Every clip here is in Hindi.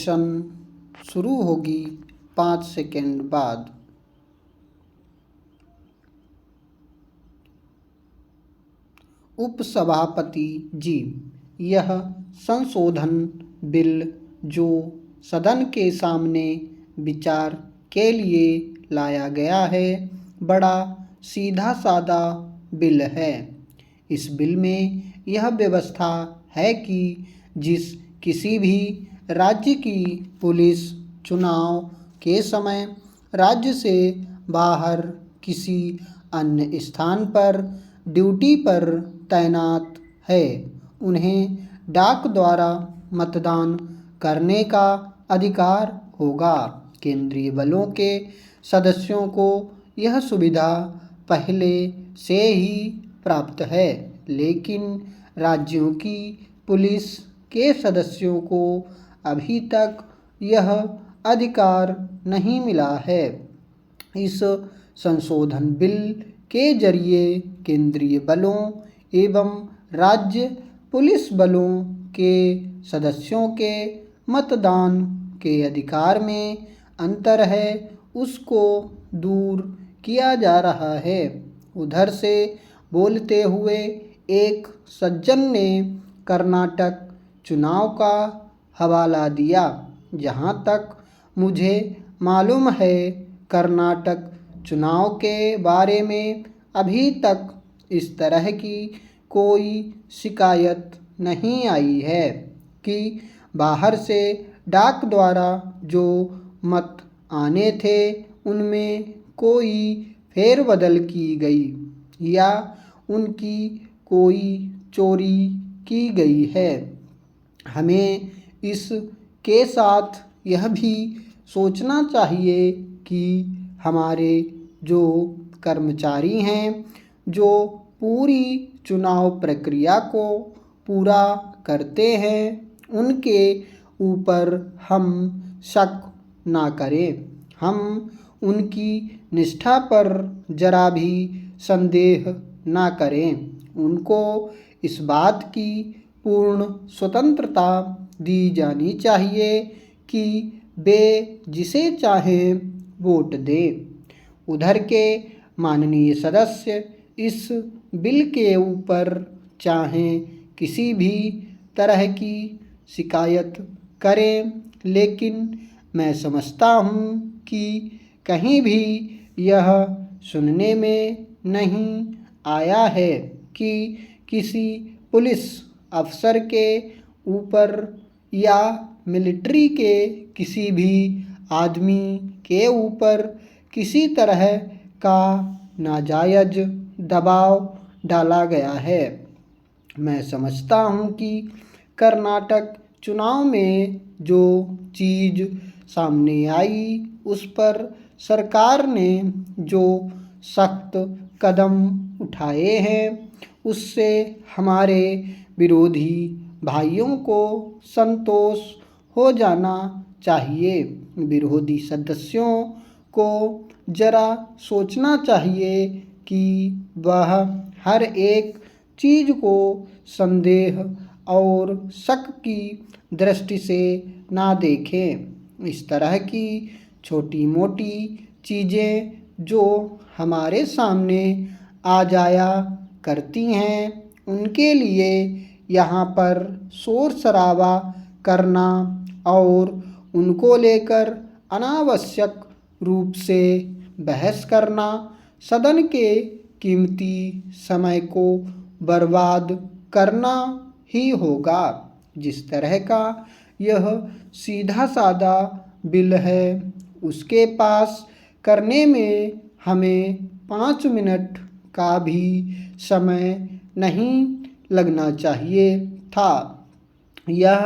सेशन शुरू होगी 5 सेकंड बाद। उपसभापति जी, यह संशोधन बिल जो सदन के सामने विचार के लिए लाया गया है, बड़ा सीधा साधा बिल है। इस बिल में यह व्यवस्था है कि जिस किसी भी राज्य की पुलिस चुनाव के समय राज्य से बाहर किसी अन्य स्थान पर ड्यूटी पर तैनात है, उन्हें डाक द्वारा मतदान करने का अधिकार होगा। केंद्रीय बलों के सदस्यों को यह सुविधा पहले से ही प्राप्त है, लेकिन राज्यों की पुलिस के सदस्यों को अभी तक यह अधिकार नहीं मिला है। इस संशोधन बिल के जरिए केंद्रीय बलों एवं राज्य पुलिस बलों के सदस्यों के मतदान के अधिकार में अंतर है, उसको दूर किया जा रहा है। उधर से बोलते हुए एक सज्जन ने कर्नाटक चुनाव का हवाला दिया। जहाँ तक मुझे मालूम है, कर्नाटक चुनाव के बारे में अभी तक इस तरह की कोई शिकायत नहीं आई है कि बाहर से डाक द्वारा जो मत आने थे उनमें कोई फेरबदल की गई या उनकी कोई चोरी की गई है। हमें इस के साथ यह भी सोचना चाहिए कि हमारे जो कर्मचारी हैं, जो पूरी चुनाव प्रक्रिया को पूरा करते हैं, उनके ऊपर हम शक ना करें। हम उनकी निष्ठा पर जरा भी संदेह ना करें। उनको इस बात की पूर्ण स्वतंत्रता दी जानी चाहिए कि वे जिसे चाहें वोट दें। उधर के माननीय सदस्य इस बिल के ऊपर चाहें किसी भी तरह की शिकायत करें, लेकिन मैं समझता हूँ कि कहीं भी यह सुनने में नहीं आया है कि किसी पुलिस अफसर के ऊपर या मिलिट्री के किसी भी आदमी के ऊपर किसी तरह का नाजायज दबाव डाला गया है। मैं समझता हूँ कि कर्नाटक चुनाव में जो चीज़ सामने आई, उस पर सरकार ने जो सख्त कदम उठाए हैं, उससे हमारे विरोधी भाइयों को संतोष हो जाना चाहिए। विरोधी सदस्यों को जरा सोचना चाहिए कि वह हर एक चीज़ को संदेह और शक की दृष्टि से ना देखें। इस तरह की छोटी मोटी चीज़ें जो हमारे सामने आ जाया करती हैं, उनके लिए यहाँ पर शोर शराबा करना और उनको लेकर अनावश्यक रूप से बहस करना सदन के कीमती समय को बर्बाद करना ही होगा। जिस तरह का यह सीधा साधा बिल है, उसके पास करने में हमें 5 मिनट का भी समय नहीं लगना चाहिए था। यह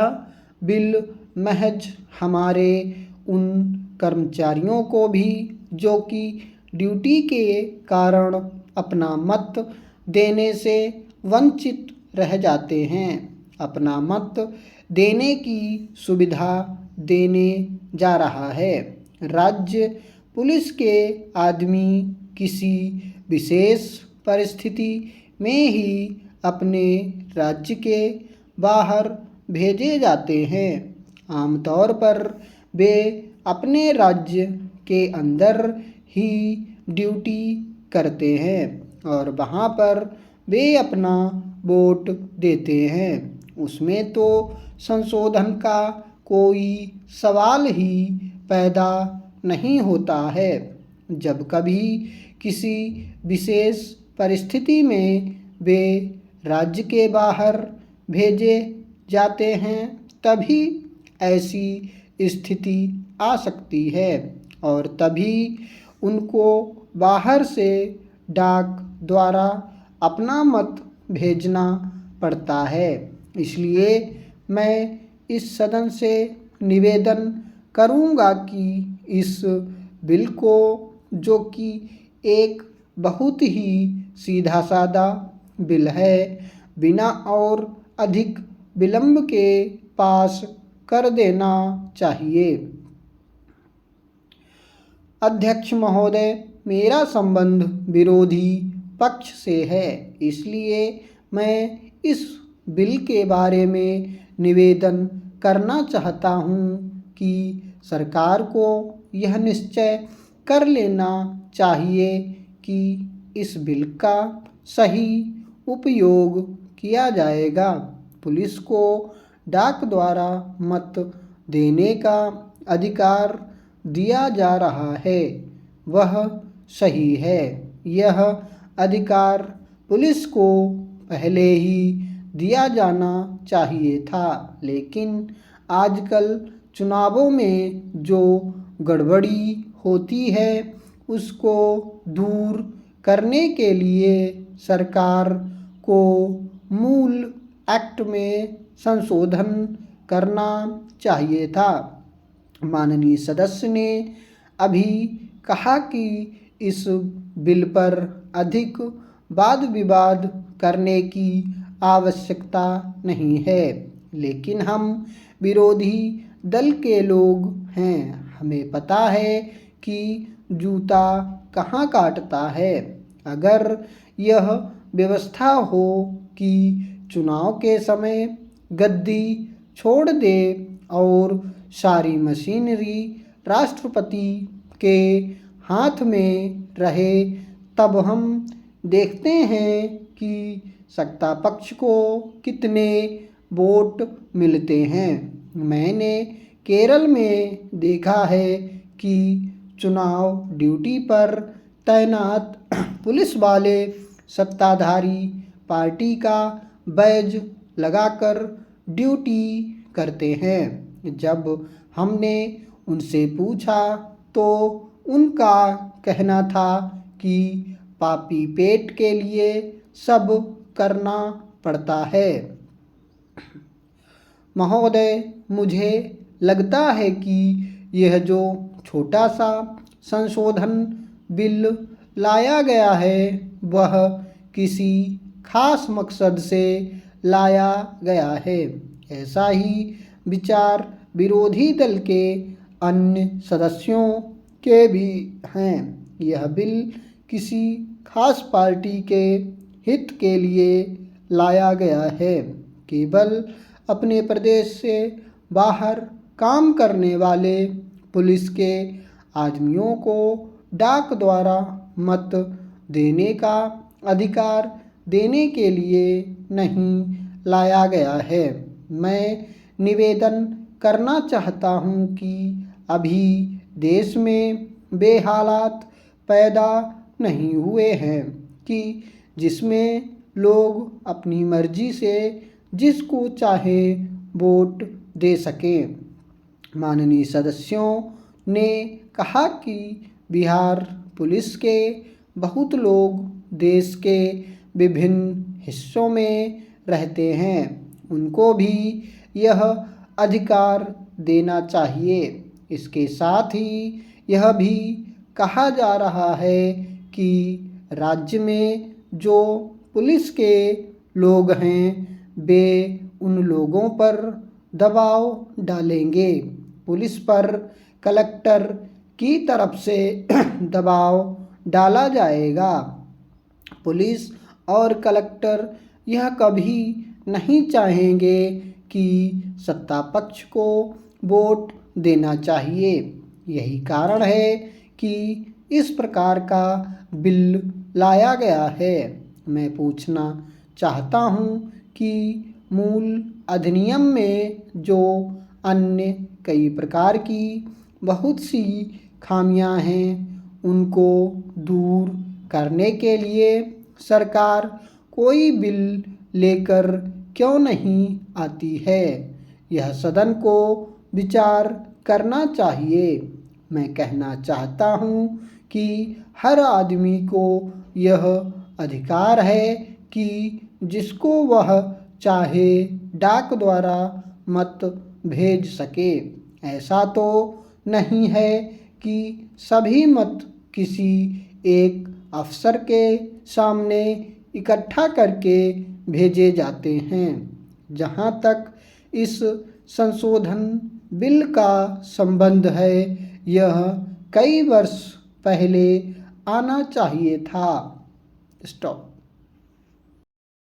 बिल महज हमारे उन कर्मचारियों को भी जो कि ड्यूटी के कारण अपना मत देने से वंचित रह जाते हैं, अपना मत देने की सुविधा देने जा रहा है। राज्य पुलिस के आदमी किसी विशेष परिस्थिति में ही अपने राज्य के बाहर भेजे जाते हैं। आमतौर पर वे अपने राज्य के अंदर ही ड्यूटी करते हैं और वहाँ पर वे अपना वोट देते हैं। उसमें तो संशोधन का कोई सवाल ही पैदा नहीं होता है। जब कभी किसी विशेष परिस्थिति में वे राज्य के बाहर भेजे जाते हैं तभी ऐसी स्थिति आ सकती है और तभी उनको बाहर से डाक द्वारा अपना मत भेजना पड़ता है। इसलिए मैं इस सदन से निवेदन करूँगा कि इस बिल को, जो कि एक बहुत ही सीधा साधा बिल है, बिना और अधिक विलंब के पास कर देना चाहिए। अध्यक्ष महोदय, मेरा संबंध विरोधी पक्ष से है, इसलिए मैं इस बिल के बारे में निवेदन करना चाहता हूँ कि सरकार को यह निश्चय कर लेना चाहिए कि इस बिल का सही उपयोग किया जाएगा। पुलिस को डाक द्वारा मत देने का अधिकार दिया जा रहा है, वह सही है। यह अधिकार पुलिस को पहले ही दिया जाना चाहिए था, लेकिन आजकल चुनावों में जो गड़बड़ी होती है उसको दूर करने के लिए सरकार को मूल एक्ट में संशोधन करना चाहिए था। माननीय सदस्य ने अभी कहा कि इस बिल पर अधिक वाद विवाद करने की आवश्यकता नहीं है, लेकिन हम विरोधी दल के लोग हैं, हमें पता है कि जूता कहाँ काटता है। अगर यह व्यवस्था हो कि चुनाव के समय गद्दी छोड़ दे और सारी मशीनरी राष्ट्रपति के हाथ में रहे, तब हम देखते हैं कि सत्ता पक्ष को कितने वोट मिलते हैं। मैंने केरल में देखा है कि चुनाव ड्यूटी पर तैनात पुलिस वाले सत्ताधारी पार्टी का बैज लगाकर ड्यूटी करते हैं। जब हमने उनसे पूछा तो उनका कहना था कि पापी पेट के लिए सब करना पड़ता है। महोदय, मुझे लगता है कि यह जो छोटा सा संशोधन बिल लाया गया है वह किसी खास मकसद से लाया गया है। ऐसा ही विचार विरोधी दल के अन्य सदस्यों के भी हैं। यह बिल किसी खास पार्टी के हित के लिए लाया गया है। केवल अपने प्रदेश से बाहर काम करने वाले पुलिस के आदमियों को डाक द्वारा मत देने का अधिकार देने के लिए नहीं लाया गया है। मैं निवेदन करना चाहता हूँ कि अभी देश में वे हालात पैदा नहीं हुए हैं कि जिसमें लोग अपनी मर्जी से जिसको चाहे वोट दे सकें। माननीय सदस्यों ने कहा कि बिहार पुलिस के बहुत लोग देश के विभिन्न हिस्सों में रहते हैं, उनको भी यह अधिकार देना चाहिए। इसके साथ ही यह भी कहा जा रहा है कि राज्य में जो पुलिस के लोग हैं वे उन लोगों पर दबाव डालेंगे। पुलिस पर कलेक्टर की तरफ से दबाव डाला जाएगा। पुलिस और कलेक्टर यह कभी नहीं चाहेंगे कि सत्ता पक्ष को वोट देना चाहिए। यही कारण है कि इस प्रकार का बिल लाया गया है। मैं पूछना चाहता हूँ कि मूल अधिनियम में जो अन्य कई प्रकार की बहुत सी खामियां हैं, उनको दूर करने के लिए सरकार कोई बिल लेकर क्यों नहीं आती है? यह सदन को विचार करना चाहिए। मैं कहना चाहता हूँ कि हर आदमी को यह अधिकार है कि जिसको वह चाहे डाक द्वारा मत भेज सके। ऐसा तो नहीं है कि सभी मत किसी एक अफसर के सामने इकट्ठा करके भेजे जाते हैं। जहाँ तक इस संशोधन बिल का संबंध है, यह कई वर्ष पहले आना चाहिए था। स्टॉप।